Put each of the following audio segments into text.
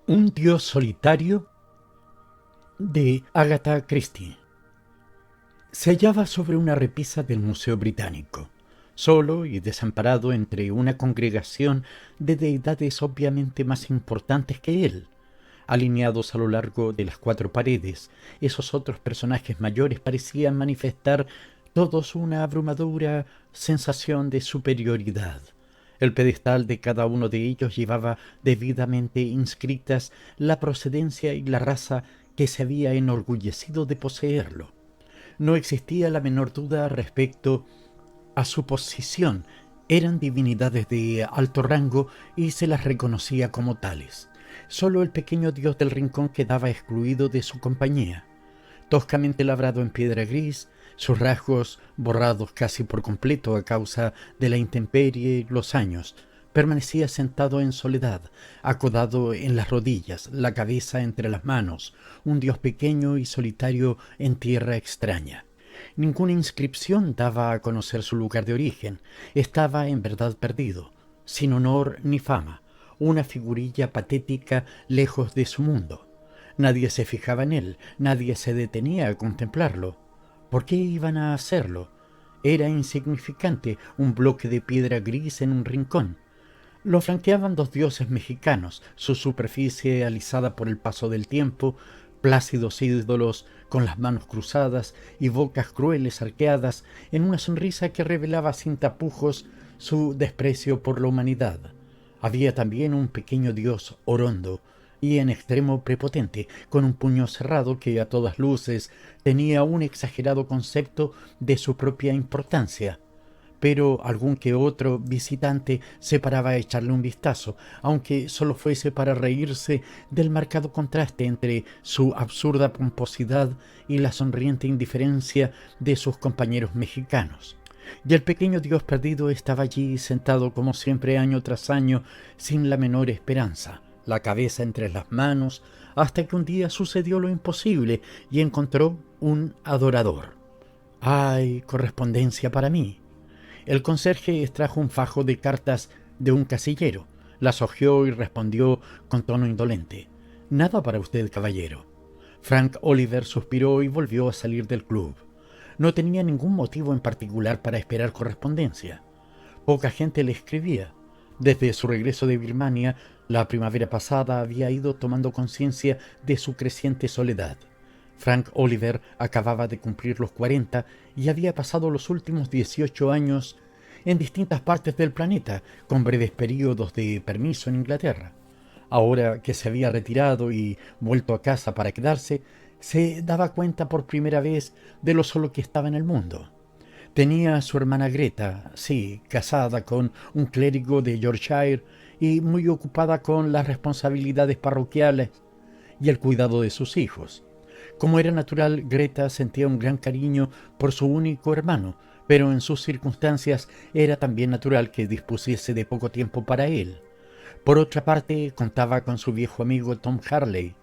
Un dios solitario de Agatha Christie. Se hallaba sobre una repisa del Museo Británico, solo y desamparado entre una congregación de deidades obviamente más importantes que él. Alineados a lo largo de las cuatro paredes, esos otros personajes mayores parecían manifestar todos una abrumadora sensación de superioridad. El pedestal de cada uno de ellos llevaba debidamente inscritas la procedencia y la raza que se había enorgullecido de poseerlo. No existía la menor duda respecto a su posición. Eran divinidades de alto rango y se las reconocía como tales. Solo el pequeño dios del rincón quedaba excluido de su compañía. Toscamente labrado en piedra gris, sus rasgos borrados casi por completo a causa de la intemperie y los años, permanecía sentado en soledad, acodado en las rodillas, la cabeza entre las manos, un dios pequeño y solitario en tierra extraña. Ninguna inscripción daba a conocer su lugar de origen. Estaba en verdad perdido, sin honor ni fama, una figurilla patética lejos de su mundo. Nadie se fijaba en él, nadie se detenía a contemplarlo. ¿Por qué iban a hacerlo? Era insignificante, un bloque de piedra gris en un rincón. Lo flanqueaban dos dioses mexicanos, su superficie alisada por el paso del tiempo, plácidos ídolos con las manos cruzadas y bocas crueles arqueadas en una sonrisa que revelaba sin tapujos su desprecio por la humanidad. Había también un pequeño dios orondo y en extremo prepotente, con un puño cerrado que a todas luces tenía un exagerado concepto de su propia importancia. Pero algún que otro visitante se paraba a echarle un vistazo, aunque solo fuese para reírse del marcado contraste entre su absurda pomposidad y la sonriente indiferencia de sus compañeros mexicanos. Y el pequeño dios perdido estaba allí sentado como siempre año tras año, sin la menor esperanza, la cabeza entre las manos, hasta que un día sucedió lo imposible y encontró un adorador. ¡Ay, correspondencia para mí! El conserje extrajo un fajo de cartas de un casillero, las hojeó y respondió con tono indolente: «Nada para usted, caballero». Frank Oliver suspiró y volvió a salir del club. No tenía ningún motivo en particular para esperar correspondencia. Poca gente le escribía. Desde su regreso de Birmania, la primavera pasada, había ido tomando conciencia de su creciente soledad. Frank Oliver acababa de cumplir los 40 y había pasado los últimos 18 años en distintas partes del planeta, con breves períodos de permiso en Inglaterra. Ahora que se había retirado y vuelto a casa para quedarse, se daba cuenta por primera vez de lo solo que estaba en el mundo. Tenía a su hermana Greta, sí, casada con un clérigo de Yorkshire y muy ocupada con las responsabilidades parroquiales y el cuidado de sus hijos. Como era natural, Greta sentía un gran cariño por su único hermano, pero en sus circunstancias era también natural que dispusiese de poco tiempo para él. Por otra parte, contaba con su viejo amigo Tom Harley.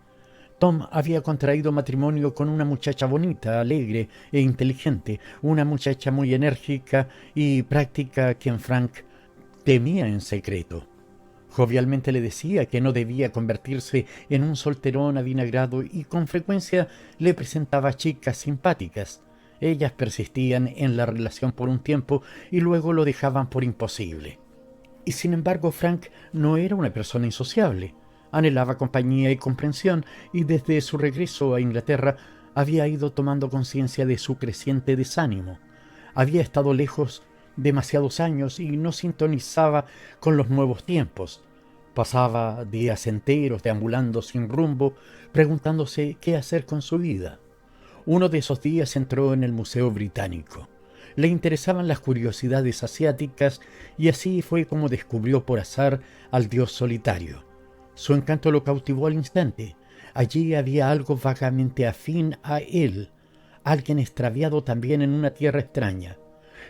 Tom había contraído matrimonio con una muchacha bonita, alegre e inteligente, una muchacha muy enérgica y práctica, a quien Frank temía en secreto. Jovialmente le decía que no debía convertirse en un solterón avinagrado y con frecuencia le presentaba chicas simpáticas. Ellas persistían en la relación por un tiempo y luego lo dejaban por imposible. Y sin embargo, Frank no era una persona insociable. Anhelaba compañía y comprensión, y desde su regreso a Inglaterra había ido tomando conciencia de su creciente desánimo. Había estado lejos demasiados años y no sintonizaba con los nuevos tiempos. Pasaba días enteros deambulando sin rumbo, preguntándose qué hacer con su vida. Uno de esos días entró en el Museo Británico. Le interesaban las curiosidades asiáticas y así fue como descubrió por azar al dios solitario. Su encanto lo cautivó al instante. Allí había algo vagamente afín a él, alguien extraviado también en una tierra extraña.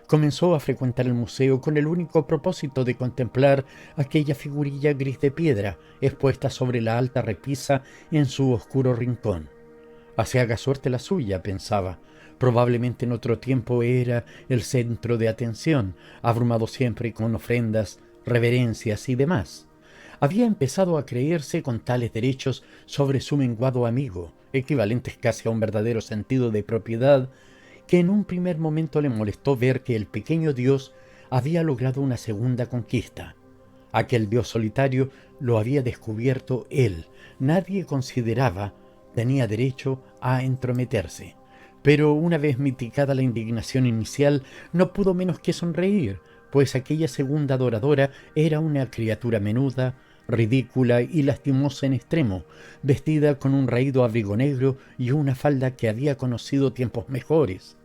Comenzó a frecuentar el museo con el único propósito de contemplar aquella figurilla gris de piedra expuesta sobre la alta repisa en su oscuro rincón. Así haga suerte la suya, pensaba. Probablemente en otro tiempo era el centro de atención, abrumado siempre con ofrendas, reverencias y demás. había empezado a creerse con tales derechos sobre su menguado amigo, equivalentes casi a un verdadero sentido de propiedad, que en un primer momento le molestó ver que el pequeño dios había logrado una segunda conquista. Aquel dios solitario lo había descubierto él. Nadie consideraba tenía derecho a entrometerse. Pero una vez mitigada la indignación inicial, no pudo menos que sonreír, pues aquella segunda adoradora era una criatura menuda, ridícula y lastimosa en extremo, vestida con un raído abrigo negro y una falda que había conocido tiempos mejores.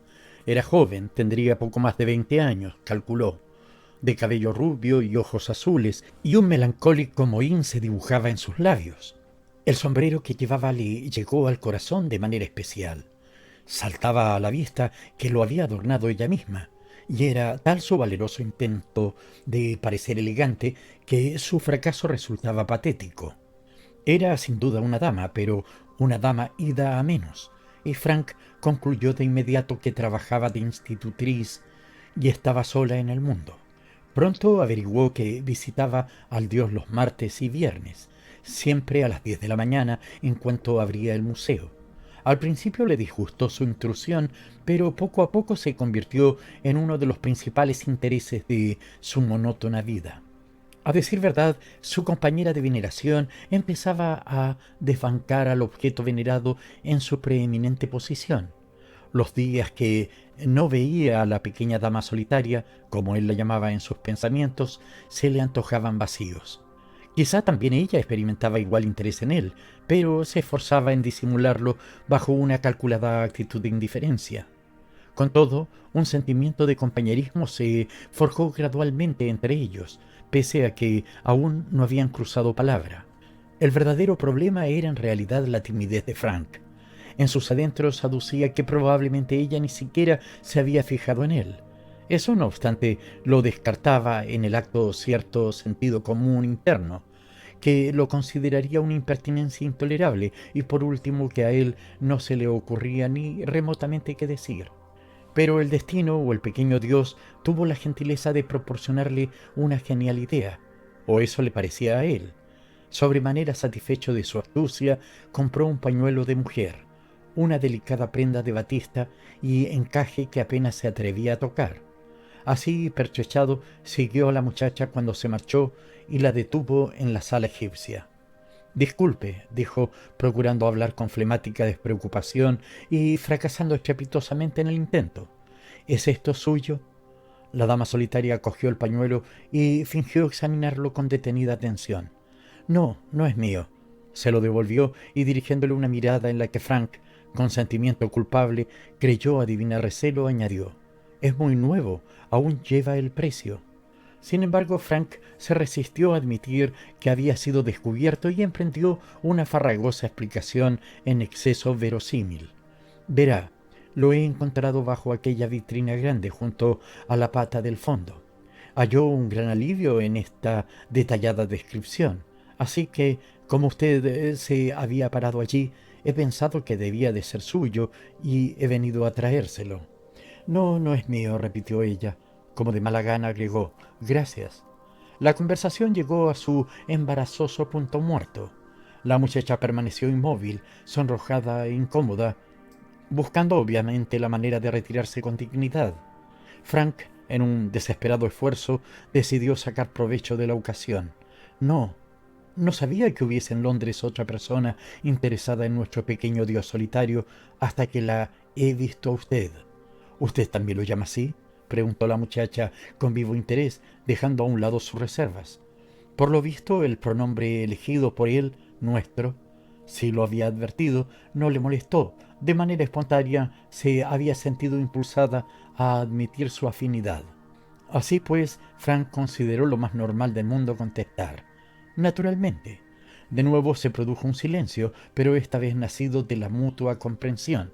Era joven, tendría poco más de 20 años, calculó, de cabello rubio y ojos azules, y un melancólico mohín se dibujaba en sus labios. El sombrero que llevaba le llegó al corazón de manera especial. Saltaba a la vista que lo había adornado ella misma, y era tal su valeroso intento de parecer elegante que su fracaso resultaba patético. Era sin duda una dama, pero una dama ida a menos, y Frank concluyó de inmediato que trabajaba de institutriz y estaba sola en el mundo. Pronto averiguó que visitaba al dios los martes y viernes, siempre a las 10 de la mañana en cuanto abría el museo. Al principio le disgustó su intrusión, pero poco a poco se convirtió en uno de los principales intereses de su monótona vida. A decir verdad, su compañera de veneración empezaba a desbancar al objeto venerado en su preeminente posición. Los días que no veía a la pequeña dama solitaria, como él la llamaba en sus pensamientos, se le antojaban vacíos. Quizá también ella experimentaba igual interés en él, pero se esforzaba en disimularlo bajo una calculada actitud de indiferencia. Con todo, un sentimiento de compañerismo se forjó gradualmente entre ellos, pese a que aún no habían cruzado palabra. El verdadero problema era en realidad la timidez de Frank. En sus adentros aducía que probablemente ella ni siquiera se había fijado en él. Eso, no obstante, lo descartaba en el acto cierto sentido común interno, que lo consideraría una impertinencia intolerable y por último que a él no se le ocurría ni remotamente qué decir. Pero el destino o el pequeño dios tuvo la gentileza de proporcionarle una genial idea, o eso le parecía a él. Sobremanera satisfecho de su astucia, compró un pañuelo de mujer, una delicada prenda de batista y encaje que apenas se atrevía a tocar. Así, pertrechado, siguió a la muchacha cuando se marchó y la detuvo en la sala egipcia. «Disculpe», dijo, procurando hablar con flemática despreocupación y fracasando estrepitosamente en el intento. «¿Es esto suyo?» La dama solitaria cogió el pañuelo y fingió examinarlo con detenida atención. «No, no es mío». Se lo devolvió y dirigiéndole una mirada en la que Frank, con sentimiento culpable, creyó adivinar recelo, añadió: «Es muy nuevo, aún lleva el precio». Sin embargo, Frank se resistió a admitir que había sido descubierto y emprendió una farragosa explicación en exceso verosímil. «Verá, lo he encontrado bajo aquella vitrina grande junto a la pata del fondo. Halló un gran alivio en esta detallada descripción, así que, como usted se había parado allí, he pensado que debía de ser suyo y he venido a traérselo». «No, no es mío», repitió ella. Como de mala gana agregó: «Gracias». La conversación llegó a su embarazoso punto muerto. La muchacha permaneció inmóvil, sonrojada e incómoda, buscando obviamente la manera de retirarse con dignidad. Frank, en un desesperado esfuerzo, decidió sacar provecho de la ocasión. «No, no sabía que hubiese en Londres otra persona interesada en nuestro pequeño dios solitario hasta que la he visto a usted». «¿Usted también lo llama así?», preguntó la muchacha con vivo interés, dejando a un lado sus reservas. Por lo visto, el pronombre elegido por él, nuestro, si lo había advertido, no le molestó. De manera espontánea se había sentido impulsada a admitir su afinidad. Así pues, Frank consideró lo más normal del mundo contestar: «Naturalmente». De nuevo se produjo un silencio, pero esta vez nacido de la mutua comprensión.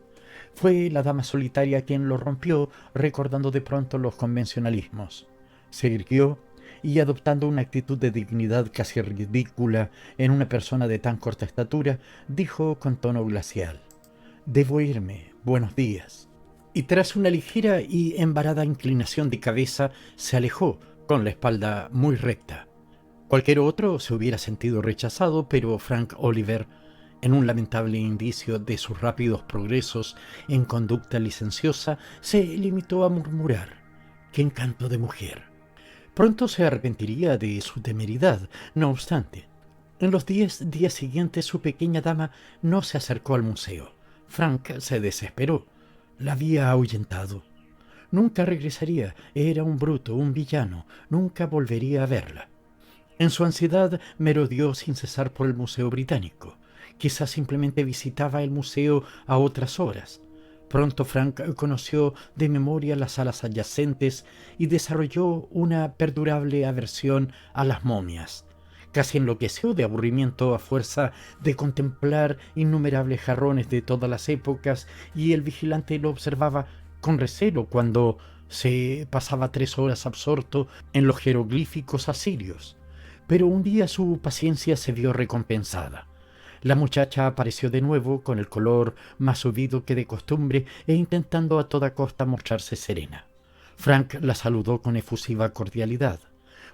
Fue la dama solitaria quien lo rompió, recordando de pronto los convencionalismos. Se irguió y, adoptando una actitud de dignidad casi ridícula en una persona de tan corta estatura, dijo con tono glacial: «Debo irme. Buenos días». Y tras una ligera y embarada inclinación de cabeza, se alejó, con la espalda muy recta. Cualquier otro se hubiera sentido rechazado, pero Frank Oliver, en un lamentable indicio de sus rápidos progresos en conducta licenciosa, se limitó a murmurar: «¡Qué encanto de mujer!». Pronto se arrepentiría de su temeridad, no obstante. En los 10 días siguientes su pequeña dama no se acercó al museo. Frank se desesperó. La había ahuyentado. Nunca regresaría, era un bruto, un villano, nunca volvería a verla. En su ansiedad merodeó sin cesar por el Museo Británico. Quizás simplemente visitaba el museo a otras horas. Pronto Frank conoció de memoria las salas adyacentes y desarrolló una perdurable aversión a las momias. Casi enloqueció de aburrimiento a fuerza de contemplar innumerables jarrones de todas las épocas, y el vigilante lo observaba con recelo cuando se pasaba 3 horas absorto en los jeroglíficos asirios. Pero un día su paciencia se vio recompensada. La muchacha apareció de nuevo con el color más subido que de costumbre e intentando a toda costa mostrarse serena. Frank la saludó con efusiva cordialidad.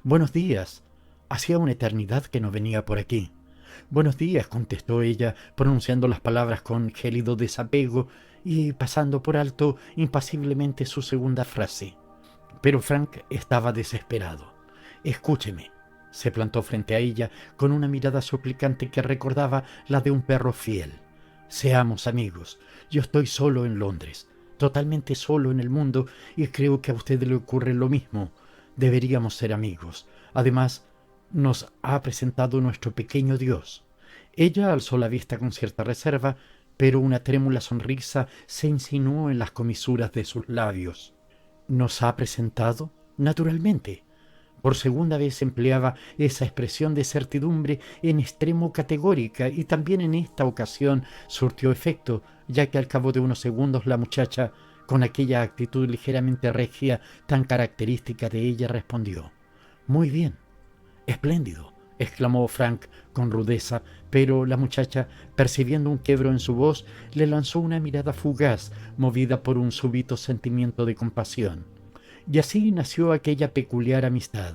«Buenos días. Hacía una eternidad que no venía por aquí». «Buenos días», contestó ella, pronunciando las palabras con gélido desapego y pasando por alto impasiblemente su segunda frase. Pero Frank estaba desesperado. «Escúcheme». Se plantó frente a ella con una mirada suplicante que recordaba la de un perro fiel. «Seamos amigos. Yo estoy solo en Londres, totalmente solo en el mundo, y creo que a usted le ocurre lo mismo. Deberíamos ser amigos. Además, nos ha presentado nuestro pequeño Dios». Ella alzó la vista con cierta reserva, pero una trémula sonrisa se insinuó en las comisuras de sus labios. «¿Nos ha presentado?». «Naturalmente». Por segunda vez empleaba esa expresión de certidumbre en extremo categórica, y también en esta ocasión surtió efecto, ya que al cabo de unos segundos la muchacha, con aquella actitud ligeramente regia tan característica de ella, respondió: «Muy bien, espléndido», exclamó Frank con rudeza, pero la muchacha, percibiendo un quiebro en su voz, le lanzó una mirada fugaz, movida por un súbito sentimiento de compasión. Y así nació aquella peculiar amistad.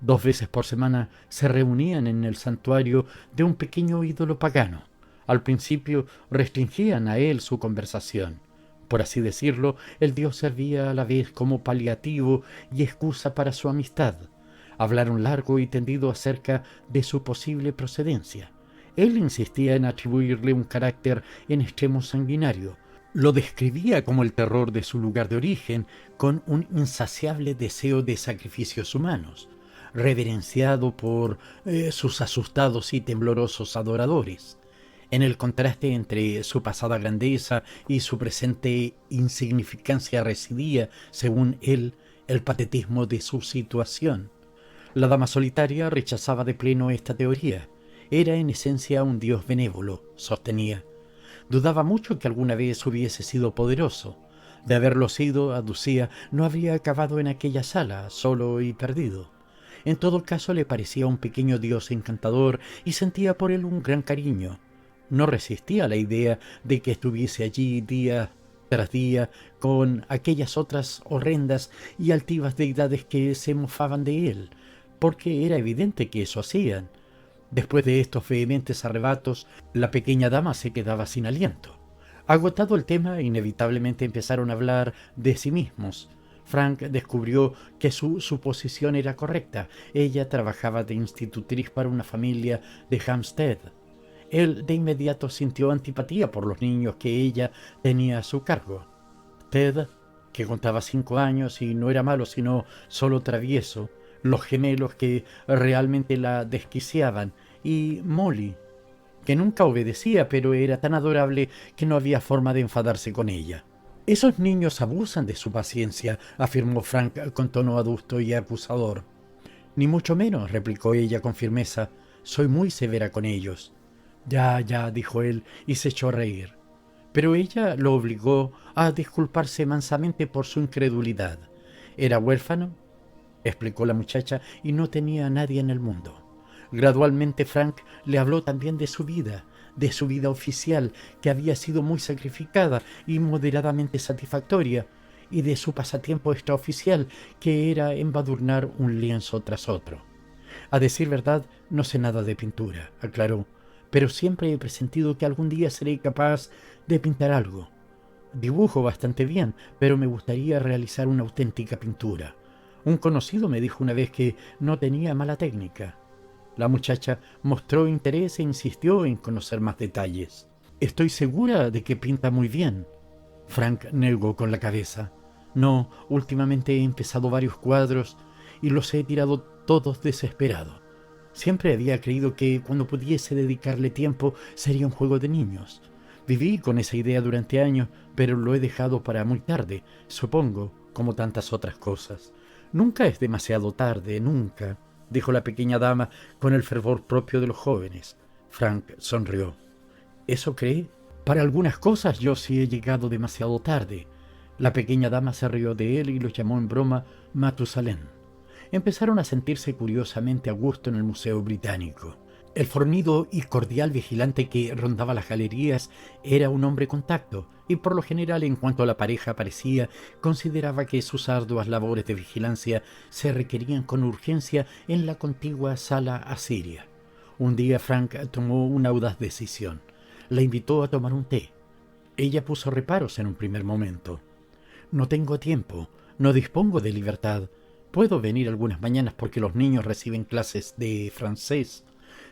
2 veces por semana se reunían en el santuario de un pequeño ídolo pagano. Al principio restringían a él su conversación. Por así decirlo, el dios servía a la vez como paliativo y excusa para su amistad. Hablaron largo y tendido acerca de su posible procedencia. Él insistía en atribuirle un carácter en extremo sanguinario. Lo describía como el terror de su lugar de origen, con un insaciable deseo de sacrificios humanos, reverenciado por sus asustados y temblorosos adoradores. En el contraste entre su pasada grandeza y su presente insignificancia residía, según él, el patetismo de su situación. La dama solitaria rechazaba de pleno esta teoría. Era en esencia un dios benévolo, sostenía. Dudaba mucho que alguna vez hubiese sido poderoso. De haberlo sido, aducía, no habría acabado en aquella sala, solo y perdido. En todo caso, le parecía un pequeño dios encantador y sentía por él un gran cariño. No resistía a la idea de que estuviese allí día tras día con aquellas otras horrendas y altivas deidades que se mofaban de él, porque era evidente que eso hacían. Después de estos vehementes arrebatos, la pequeña dama se quedaba sin aliento. Agotado el tema, inevitablemente empezaron a hablar de sí mismos. Frank descubrió que su suposición era correcta. Ella trabajaba de institutriz para una familia de Hampstead. Él de inmediato sintió antipatía por los niños que ella tenía a su cargo. Ted, que contaba 5 años y no era malo sino solo travieso, los gemelos que realmente la desquiciaban, y Molly, que nunca obedecía, pero era tan adorable que no había forma de enfadarse con ella. «Esos niños abusan de su paciencia», afirmó Frank con tono adusto y acusador. «Ni mucho menos», replicó ella con firmeza. «Soy muy severa con ellos». «Ya, ya», dijo él, y se echó a reír. Pero ella lo obligó a disculparse mansamente por su incredulidad. «¿Era huérfano?», explicó la muchacha, «y no tenía a nadie en el mundo». Gradualmente Frank le habló también de su vida oficial, que había sido muy sacrificada y moderadamente satisfactoria, y de su pasatiempo extraoficial, que era embadurnar un lienzo tras otro. A decir verdad, no sé nada de pintura, aclaró, pero siempre he presentido que algún día seré capaz de pintar algo. Dibujo bastante bien, pero me gustaría realizar una auténtica pintura. Un conocido me dijo una vez que no tenía mala técnica. La muchacha mostró interés e insistió en conocer más detalles. Estoy segura de que pinta muy bien. Frank negó con la cabeza. No, últimamente he empezado varios cuadros y los he tirado todos desesperado. Siempre había creído que cuando pudiese dedicarle tiempo sería un juego de niños. Viví con esa idea durante años, pero lo he dejado para muy tarde, supongo, como tantas otras cosas. Nunca es demasiado tarde, nunca, dijo la pequeña dama con el fervor propio de los jóvenes. Frank sonrió. ¿Eso cree? Para algunas cosas yo sí he llegado demasiado tarde. La pequeña dama se rió de él y lo llamó en broma Matusalén. Empezaron a sentirse curiosamente a gusto en el Museo Británico. El fornido y cordial vigilante que rondaba las galerías era un hombre con tacto, y por lo general, en cuanto a la pareja aparecía, consideraba que sus arduas labores de vigilancia se requerían con urgencia en la contigua sala asiria. Un día Frank tomó una audaz decisión. La invitó a tomar un té. Ella puso reparos en un primer momento. No tengo tiempo, no dispongo de libertad. Puedo venir algunas mañanas porque los niños reciben clases de francés.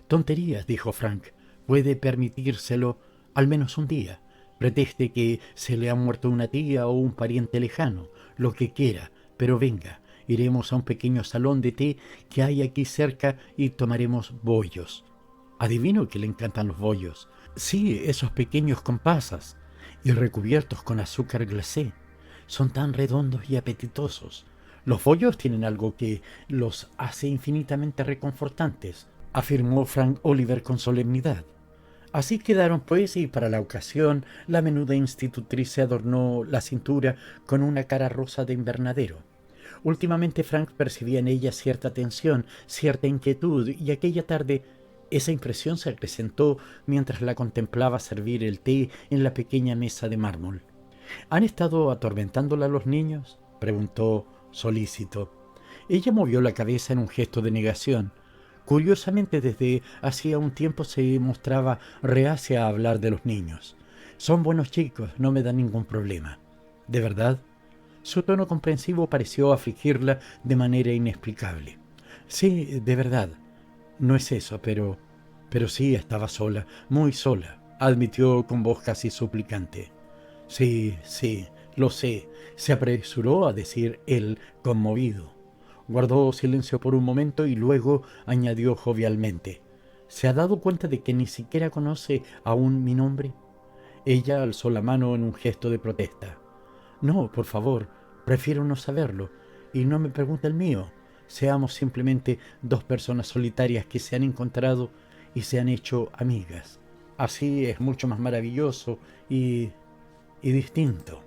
Tonterías, dijo Frank. Puede permitírselo al menos un día. Pretexte que se le ha muerto una tía o un pariente lejano, lo que quiera, pero venga, iremos a un pequeño salón de té que hay aquí cerca y tomaremos bollos. Adivino que le encantan los bollos. Sí, esos pequeños con pasas y recubiertos con azúcar glacé. Son tan redondos y apetitosos. Los bollos tienen algo que los hace infinitamente reconfortantes, afirmó Frank Oliver con solemnidad. Así quedaron pues, y para la ocasión la menuda institutriz se adornó la cintura con una cara rosa de invernadero. Últimamente Frank percibía en ella cierta tensión, cierta inquietud, y aquella tarde esa impresión se acrecentó mientras la contemplaba servir el té en la pequeña mesa de mármol. ¿Han estado atormentándola los niños?, preguntó solícito. Ella movió la cabeza en un gesto de negación. Curiosamente, desde hacía un tiempo se mostraba reacia a hablar de los niños. Son buenos chicos, no me dan ningún problema. ¿De verdad? Su tono comprensivo pareció afligirla de manera inexplicable. Sí, de verdad. No es eso, pero sí estaba sola, muy sola, admitió con voz casi suplicante. Sí, lo sé, se apresuró a decir él, conmovido. Guardó silencio por un momento y luego añadió jovialmente. ¿Se ha dado cuenta de que ni siquiera conoce aún mi nombre? Ella alzó la mano en un gesto de protesta. No, por favor, prefiero no saberlo, y no me pregunte el mío. Seamos simplemente dos personas solitarias que se han encontrado y se han hecho amigas. Así es mucho más maravilloso y distinto.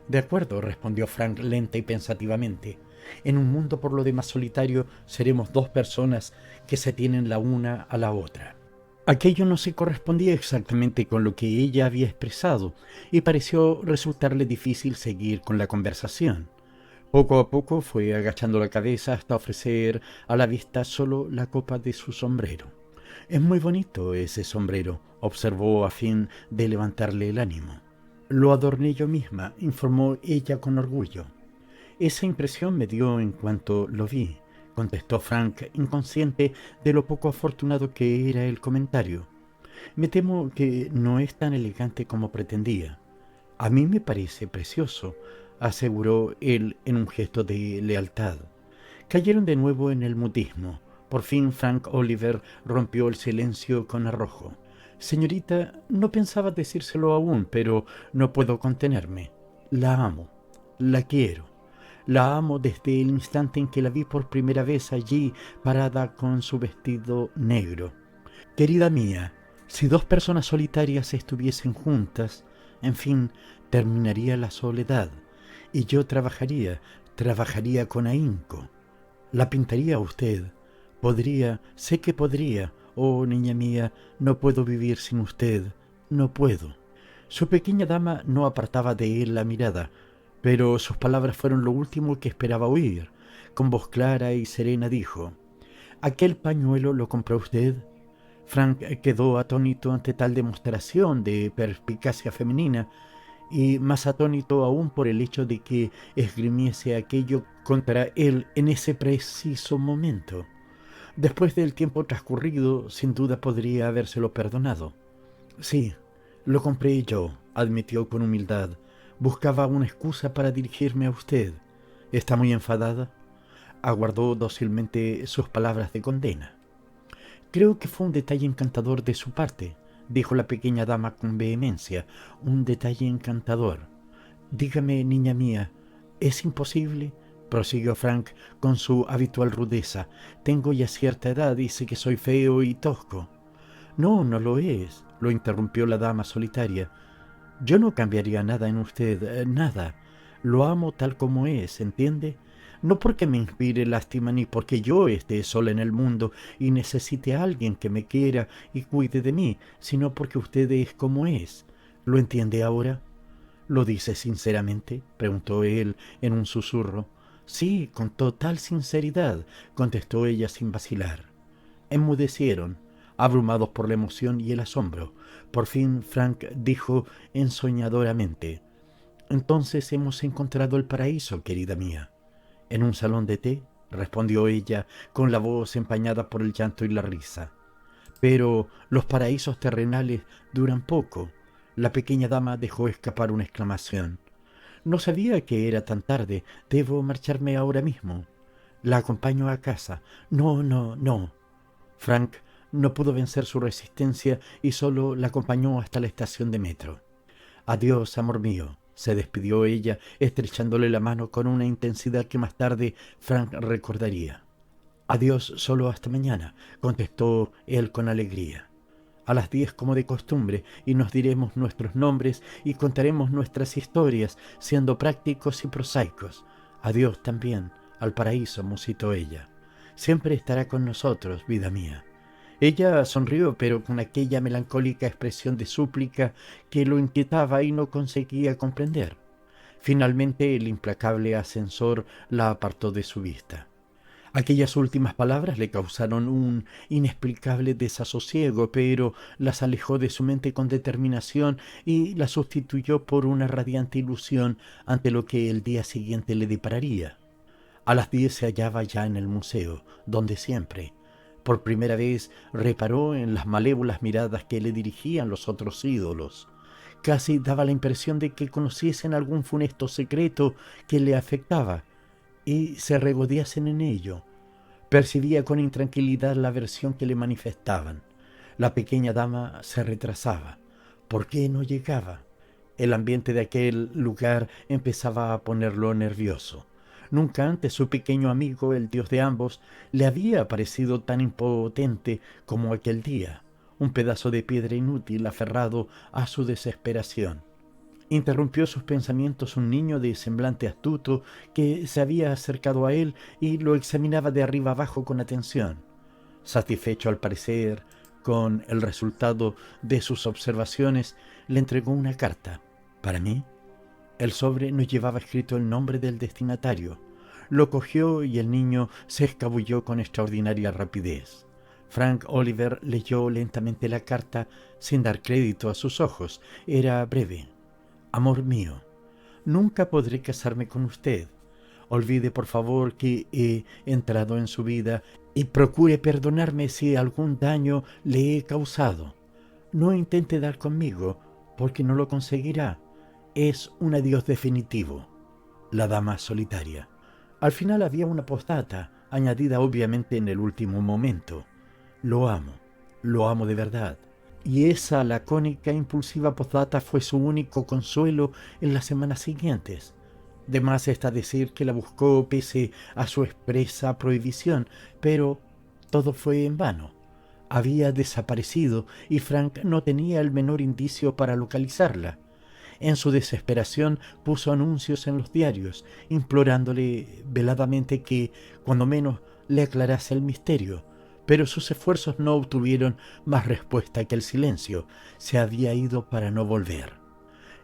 De acuerdo, respondió Frank lenta y pensativamente. En un mundo por lo demás solitario seremos dos personas que se tienen la una a la otra. Aquello no se correspondía exactamente con lo que ella había expresado y pareció resultarle difícil seguir con la conversación. Poco a poco fue agachando la cabeza hasta ofrecer a la vista solo la copa de su sombrero. Es muy bonito ese sombrero, observó a fin de levantarle el ánimo. Lo adorné yo misma, informó ella con orgullo. Esa impresión me dio en cuanto lo vi, contestó Frank, inconsciente de lo poco afortunado que era el comentario. Me temo que no es tan elegante como pretendía. A mí me parece precioso, aseguró él en un gesto de lealtad. Cayeron de nuevo en el mutismo. Por fin Frank Oliver rompió el silencio con arrojo. Señorita, no pensaba decírselo aún, pero no puedo contenerme. La amo, la quiero. La amo desde el instante en que la vi por primera vez allí, parada con su vestido negro. Querida mía, si dos personas solitarias estuviesen juntas, en fin, terminaría la soledad, y yo trabajaría con ahínco. La pintaría a usted. Sé que podría. Oh, niña mía, no puedo vivir sin usted, no puedo. Su pequeña dama no apartaba de él la mirada, pero sus palabras fueron lo último que esperaba oír. Con voz clara y serena dijo: ¿Aquel pañuelo lo compró usted? Frank quedó atónito ante tal demostración de perspicacia femenina, y más atónito aún por el hecho de que esgrimiese aquello contra él en ese preciso momento. Después del tiempo transcurrido, sin duda podría habérselo perdonado. Sí, lo compré yo, admitió con humildad. Buscaba una excusa para dirigirme a usted. ¿Está muy enfadada? Aguardó dócilmente sus palabras de condena. Creo que fue un detalle encantador de su parte, dijo la pequeña dama con vehemencia. Un detalle encantador. Dígame, niña mía, ¿es imposible? Prosiguió Frank con su habitual rudeza. Tengo ya cierta edad y sé que soy feo y tosco. No, no lo es, lo interrumpió la dama solitaria. Yo no cambiaría nada en usted, nada. Lo amo tal como es, ¿entiende? No porque me inspire lástima ni porque yo esté sola en el mundo y necesite a alguien que me quiera y cuide de mí, sino porque usted es como es. ¿Lo entiende ahora? ¿Lo dice sinceramente?, preguntó él en un susurro. Sí, con total sinceridad, contestó ella sin vacilar. Enmudecieron, abrumados por la emoción y el asombro. Por fin Frank dijo ensoñadoramente: «Entonces hemos encontrado el paraíso, querida mía». «¿En un salón de té?», respondió ella con la voz empañada por el llanto y la risa. «Pero los paraísos terrenales duran poco». La pequeña dama dejó escapar una exclamación. «No sabía que era tan tarde. Debo marcharme ahora mismo». «La acompaño a casa». «No, no, no». Frank no pudo vencer su resistencia y solo la acompañó hasta la estación de metro. «Adiós, amor mío», se despidió ella, estrechándole la mano con una intensidad que más tarde Frank recordaría. «Adiós, solo hasta mañana», contestó él con alegría. «A las 10 como de costumbre, y nos diremos nuestros nombres y contaremos nuestras historias, siendo prácticos y prosaicos. Adiós también al paraíso», musitó ella. «Siempre estará con nosotros, vida mía». Ella sonrió, pero con aquella melancólica expresión de súplica que lo inquietaba y no conseguía comprender. Finalmente el implacable ascensor la apartó de su vista. Aquellas últimas palabras le causaron un inexplicable desasosiego, pero las alejó de su mente con determinación y las sustituyó por una radiante ilusión ante lo que el día siguiente le depararía. A las 10 se hallaba ya en el museo, donde siempre. Por primera vez reparó en las malévolas miradas que le dirigían los otros ídolos. Casi daba la impresión de que conociesen algún funesto secreto que le afectaba y se regodeasen en ello. Percibía con intranquilidad la aversión que le manifestaban. La pequeña dama se retrasaba. ¿Por qué no llegaba? El ambiente de aquel lugar empezaba a ponerlo nervioso. Nunca antes su pequeño amigo, el dios de ambos, le había parecido tan impotente como aquel día, un pedazo de piedra inútil aferrado a su desesperación. Interrumpió sus pensamientos un niño de semblante astuto que se había acercado a él y lo examinaba de arriba abajo con atención. Satisfecho al parecer con el resultado de sus observaciones, le entregó una carta. ¿Para mí? El sobre no llevaba escrito el nombre del destinatario. Lo cogió y el niño se escabulló con extraordinaria rapidez. Frank Oliver leyó lentamente la carta sin dar crédito a sus ojos. Era breve. «Amor mío, nunca podré casarme con usted. Olvide por favor que he entrado en su vida y procure perdonarme si algún daño le he causado. No intente dar conmigo, porque no lo conseguirá. Es un adiós definitivo. La dama solitaria». Al final había una postdata, añadida obviamente en el último momento. Lo amo de verdad. Y esa lacónica e impulsiva postdata fue su único consuelo en las semanas siguientes. De más está decir que la buscó pese a su expresa prohibición, pero todo fue en vano. Había desaparecido y Frank no tenía el menor indicio para localizarla. En su desesperación puso anuncios en los diarios, implorándole veladamente que, cuando menos, le aclarase el misterio. Pero sus esfuerzos no obtuvieron más respuesta que el silencio. Se había ido para no volver.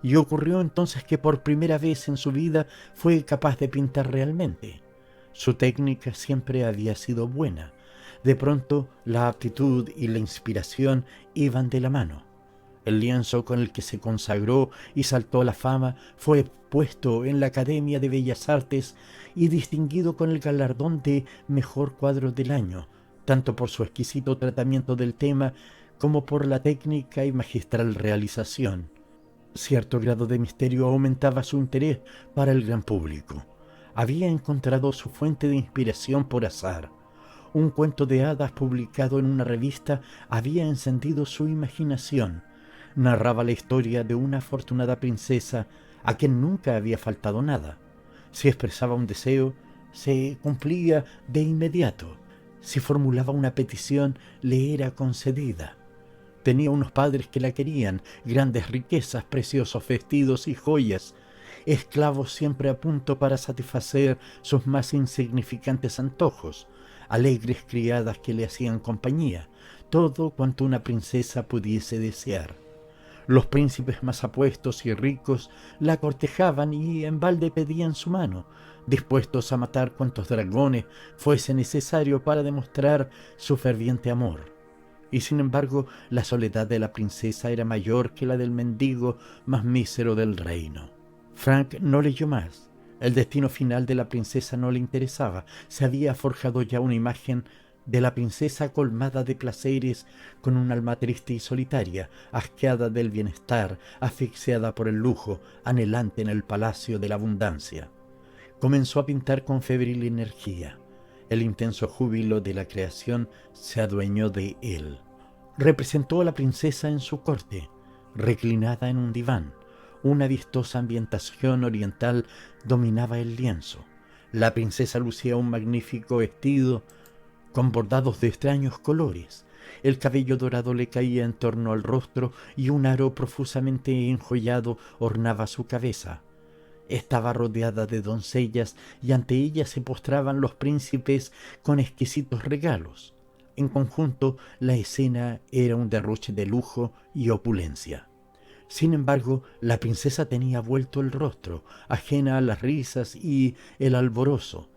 Y ocurrió entonces que por primera vez en su vida fue capaz de pintar realmente. Su técnica siempre había sido buena. De pronto, la aptitud y la inspiración iban de la mano. El lienzo con el que se consagró y saltó a la fama fue puesto en la Academia de Bellas Artes y distinguido con el galardón de Mejor Cuadro del Año, tanto por su exquisito tratamiento del tema como por la técnica y magistral realización. Cierto grado de misterio aumentaba su interés para el gran público. Había encontrado su fuente de inspiración por azar. Un cuento de hadas publicado en una revista había encendido su imaginación. Narraba la historia de una afortunada princesa a quien nunca había faltado nada. Si expresaba un deseo, se cumplía de inmediato. Si formulaba una petición, le era concedida. Tenía unos padres que la querían, grandes riquezas, preciosos vestidos y joyas, esclavos siempre a punto para satisfacer sus más insignificantes antojos, alegres criadas que le hacían compañía, todo cuanto una princesa pudiese desear. Los príncipes más apuestos y ricos la cortejaban y en balde pedían su mano, dispuestos a matar cuantos dragones fuese necesario para demostrar su ferviente amor. Y sin embargo, la soledad de la princesa era mayor que la del mendigo más mísero del reino. Frank no leyó más. El destino final de la princesa no le interesaba. Se había forjado ya una imagen de la princesa colmada de placeres, con un alma triste y solitaria, asqueada del bienestar, asfixiada por el lujo, anhelante en el palacio de la abundancia. Comenzó a pintar con febril energía. El intenso júbilo de la creación se adueñó de él. Representó a la princesa en su corte, reclinada en un diván. Una vistosa ambientación oriental dominaba el lienzo. La princesa lucía un magnífico vestido con bordados de extraños colores. El cabello dorado le caía en torno al rostro y un aro profusamente enjollado ornaba su cabeza. Estaba rodeada de doncellas y ante ella se postraban los príncipes con exquisitos regalos. En conjunto, la escena era un derroche de lujo y opulencia. Sin embargo, la princesa tenía vuelto el rostro, ajena a las risas y el alborozo.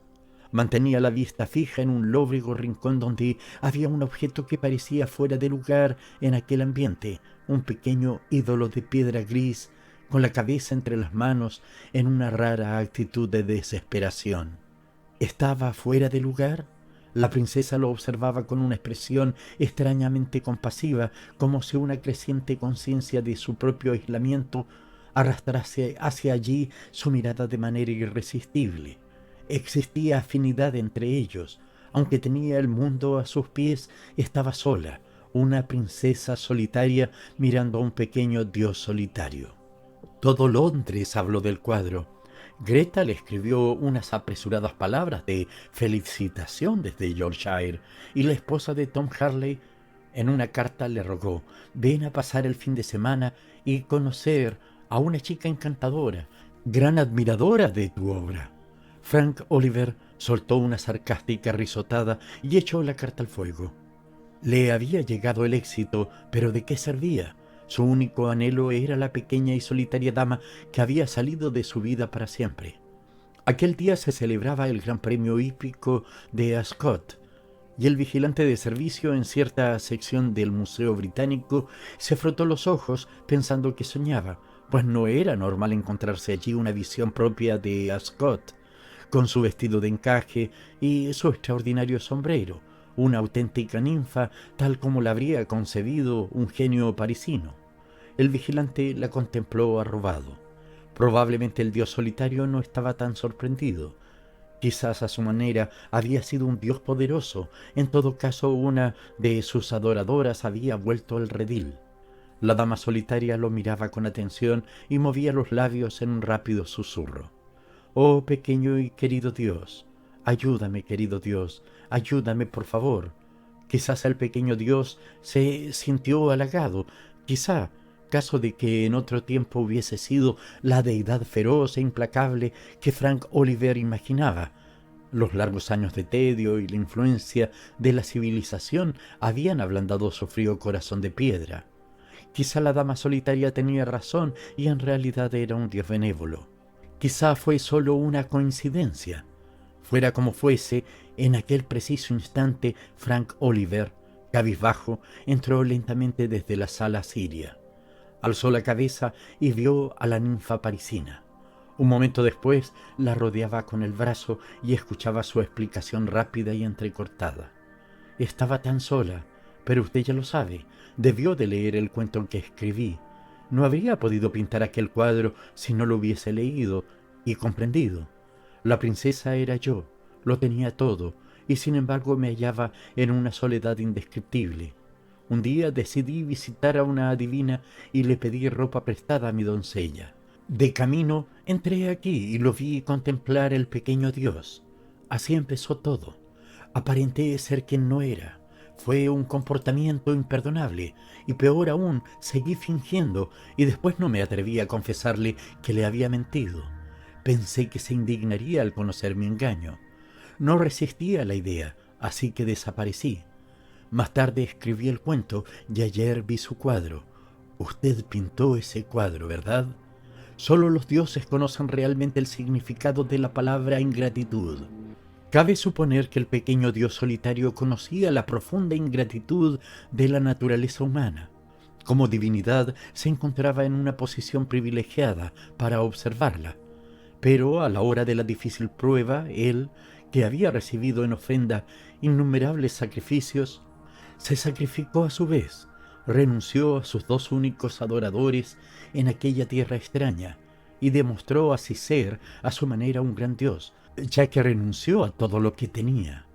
Mantenía la vista fija en un lóbrego rincón donde había un objeto que parecía fuera de lugar en aquel ambiente, un pequeño ídolo de piedra gris, con la cabeza entre las manos en una rara actitud de desesperación. ¿Estaba fuera de lugar? La princesa lo observaba con una expresión extrañamente compasiva, como si una creciente conciencia de su propio aislamiento arrastrase hacia allí su mirada de manera irresistible. Existía afinidad entre ellos. Aunque tenía el mundo a sus pies, estaba sola, una princesa solitaria mirando a un pequeño dios solitario. Todo Londres habló del cuadro. Greta le escribió unas apresuradas palabras de felicitación desde Yorkshire, y la esposa de Tom Harley en una carta le rogó: ven a pasar el fin de semana y conocer a una chica encantadora, gran admiradora de tu obra. Frank Oliver soltó una sarcástica risotada y echó la carta al fuego. Le había llegado el éxito, pero ¿de qué servía? Su único anhelo era la pequeña y solitaria dama que había salido de su vida para siempre. Aquel día se celebraba el Gran Premio Hípico de Ascot, y el vigilante de servicio en cierta sección del Museo Británico se frotó los ojos pensando que soñaba, pues no era normal encontrarse allí una visión propia de Ascot, con su vestido de encaje y su extraordinario sombrero, una auténtica ninfa tal como la habría concebido un genio parisino. El vigilante la contempló arrobado. Probablemente el dios solitario no estaba tan sorprendido. Quizás a su manera había sido un dios poderoso. En todo caso, una de sus adoradoras había vuelto al redil. La dama solitaria lo miraba con atención y movía los labios en un rápido susurro. «Oh, pequeño y querido Dios, ayúdame, querido Dios, ayúdame, por favor». Quizás el pequeño Dios se sintió halagado, quizá, caso de que en otro tiempo hubiese sido la deidad feroz e implacable que Frank Oliver imaginaba. Los largos años de tedio y la influencia de la civilización habían ablandado su frío corazón de piedra. Quizá la dama solitaria tenía razón y en realidad era un dios benévolo. Quizá fue solo una coincidencia. Fuera como fuese, en aquel preciso instante Frank Oliver, cabizbajo, entró lentamente desde la sala siria. Alzó la cabeza y vio a la ninfa parisina. Un momento después la rodeaba con el brazo y escuchaba su explicación rápida y entrecortada. Estaba tan sola, pero usted ya lo sabe, debió de leer el cuento que escribí. No habría podido pintar aquel cuadro si no lo hubiese leído y comprendido. La princesa era yo, lo tenía todo, y sin embargo me hallaba en una soledad indescriptible. Un día decidí visitar a una adivina y le pedí ropa prestada a mi doncella. De camino entré aquí y lo vi contemplar el pequeño Dios. Así empezó todo. Aparenté ser quien no era. Fue un comportamiento imperdonable, y peor aún, seguí fingiendo, y después no me atreví a confesarle que le había mentido. Pensé que se indignaría al conocer mi engaño. No resistí a la idea, así que desaparecí. Más tarde escribí el cuento y ayer vi su cuadro. Usted pintó ese cuadro, ¿verdad? Solo los dioses conocen realmente el significado de la palabra ingratitud. Cabe suponer que el pequeño dios solitario conocía la profunda ingratitud de la naturaleza humana. Como divinidad se encontraba en una posición privilegiada para observarla. Pero a la hora de la difícil prueba, él, que había recibido en ofrenda innumerables sacrificios, se sacrificó a su vez, renunció a sus dos únicos adoradores en aquella tierra extraña y demostró así ser a su manera un gran dios, ya que renunció a todo lo que tenía.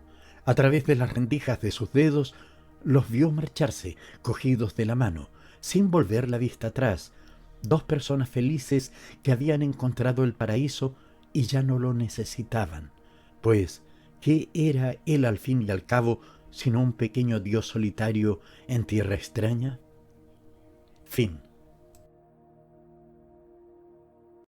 A través de las rendijas de sus dedos los vio marcharse, cogidos de la mano, sin volver la vista atrás, dos personas felices que habían encontrado el paraíso y ya no lo necesitaban, pues ¿qué era él al fin y al cabo sino un pequeño dios solitario en tierra extraña? Fin.